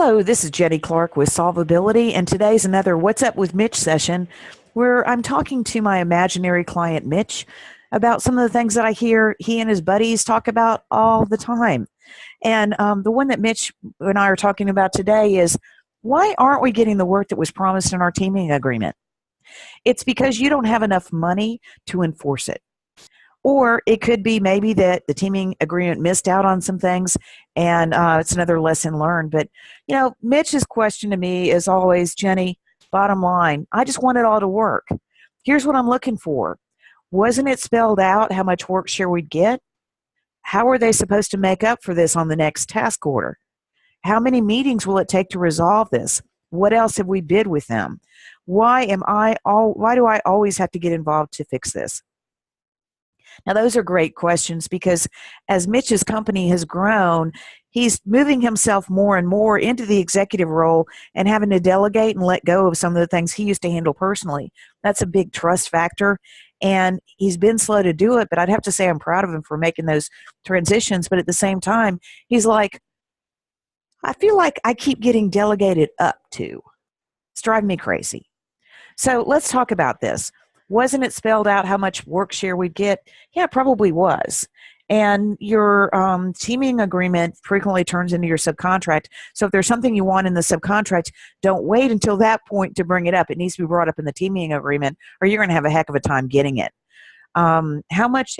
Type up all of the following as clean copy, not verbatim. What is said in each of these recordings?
Hello, this is Jenny Clark with Solvability, and today's another What's Up with Mitch session where I'm talking to my imaginary client, Mitch, about some of the things that I hear he and his buddies talk about all the time. And the one that Mitch and I are talking about today is, why aren't we getting the work that was promised in our teaming agreement? It's because you don't have enough money to enforce it. Or it could be maybe that the teaming agreement missed out on some things, and it's another lesson learned. But, Mitch's question to me is always, Jenny, bottom line, I just want it all to work. Here's what I'm looking for. Wasn't it spelled out how much work share we'd get? How are they supposed to make up for this on the next task order? How many meetings will it take to resolve this? What else have we bid with them? Why do I always have to get involved to fix this? Now, those are great questions because as Mitch's company has grown, he's moving himself more and more into the executive role and having to delegate and let go of some of the things he used to handle personally. That's a big trust factor, and he's been slow to do it, but I'd have to say I'm proud of him for making those transitions. But at the same time, he's like, I feel like I keep getting delegated up to. It's driving me crazy. So let's talk about this. Wasn't it spelled out how much work share we'd get? Yeah, it probably was. And your teaming agreement frequently turns into your subcontract. So if there's something you want in the subcontract, don't wait until that point to bring it up. It needs to be brought up in the teaming agreement, or you're going to have a heck of a time getting it. How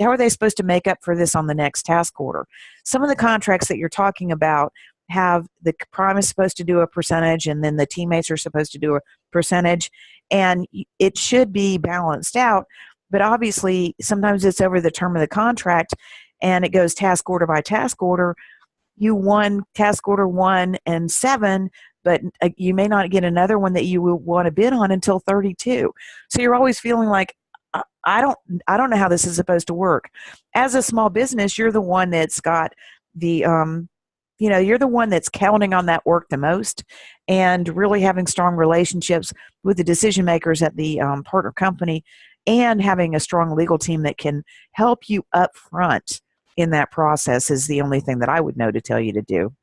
are they supposed to make up for this on the next task order? Some of the contracts that you're talking about have the prime is supposed to do a percentage, and then the teammates are supposed to do a percentage, and it should be balanced out. But obviously, sometimes it's over the term of the contract, and it goes task order by task order. You won task order 1 and 7, but you may not get another one that you will want to bid on until 32. So you're always feeling like, I don't know how this is supposed to work. As a small business, you're the one that's got the you're the one that's counting on that work the most, and really having strong relationships with the decision makers at the partner company, and having a strong legal team that can help you up front in that process is the only thing that I would know to tell you to do.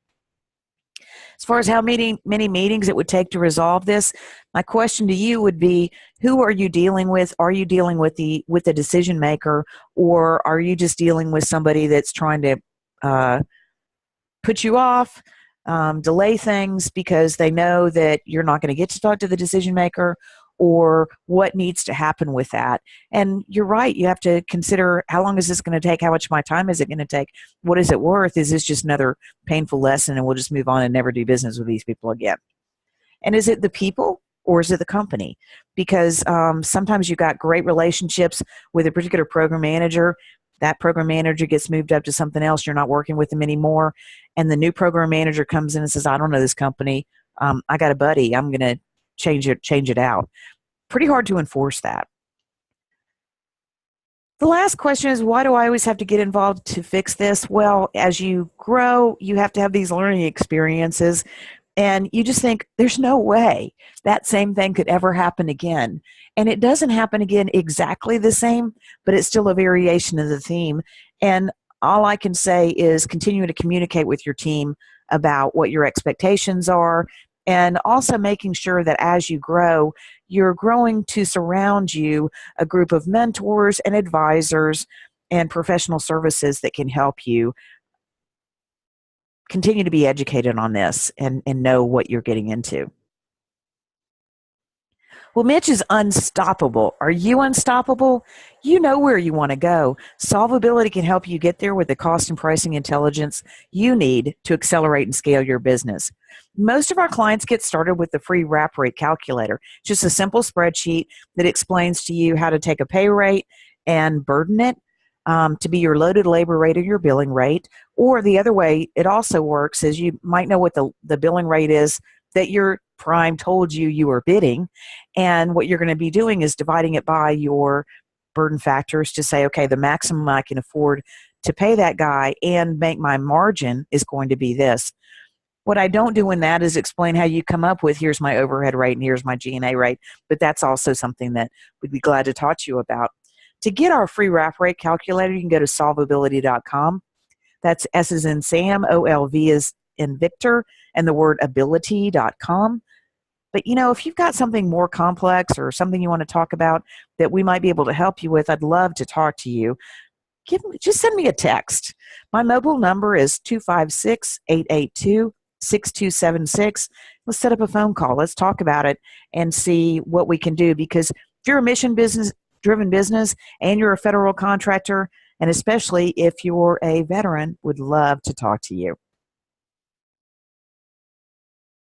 As far as how many meetings it would take to resolve this, my question to you would be, who are you dealing with? Are you dealing with the decision maker, or are you just dealing with somebody that's trying to put you off, delay things because they know that you're not going to get to talk to the decision maker, or what needs to happen with that? And you're right, you have to consider, how long is this going to take? How much of my time is it going to take? What is it worth? Is this just another painful lesson and we'll just move on and never do business with these people again? And is it the people, or is it the company? Because sometimes you've got great relationships with a particular program manager. That program manager gets moved up to something else. You're not working with them anymore. And the new program manager comes in and says, I don't know this company. I got a buddy. I'm going to change it out. Pretty hard to enforce that. The last question is, why do I always have to get involved to fix this? Well, as you grow, you have to have these learning experiences, and you just think, there's no way that same thing could ever happen again. And it doesn't happen again exactly the same, but it's still a variation of the theme. And all I can say is continue to communicate with your team about what your expectations are, and also making sure that as you grow, you're growing to surround you a group of mentors and advisors and professional services that can help you continue to be educated on this and know what you're getting into. Well, Mitch is unstoppable. Are you unstoppable? You know where you want to go. Solvability can help you get there with the cost and pricing intelligence you need to accelerate and scale your business. Most of our clients get started with the free wrap rate calculator. It's just a simple spreadsheet that explains to you how to take a pay rate and burden it to be your loaded labor rate or your billing rate. Or the other way it also works is, you might know what the billing rate is that your prime told you were bidding, and what you're going to be doing is dividing it by your burden factors to say, okay, the maximum I can afford to pay that guy and make my margin is going to be this. What I don't do in that is explain how you come up with, here's my overhead rate and here's my G&A rate, but that's also something that we'd be glad to talk to you about. To get our free wrap rate calculator, you can go to solvabilitycom. That's S as in Sam, OLV as in Victor, and the word ability.com. But if you've got something more complex or something you want to talk about that we might be able to help you with, I'd love to talk to you. Just send me a text. My mobile number is 256-882-6276. Let's set up a phone call. Let's talk about it and see what we can do. Because if you're a mission driven business and you're a federal contractor, and especially if you're a veteran, would love to talk to you.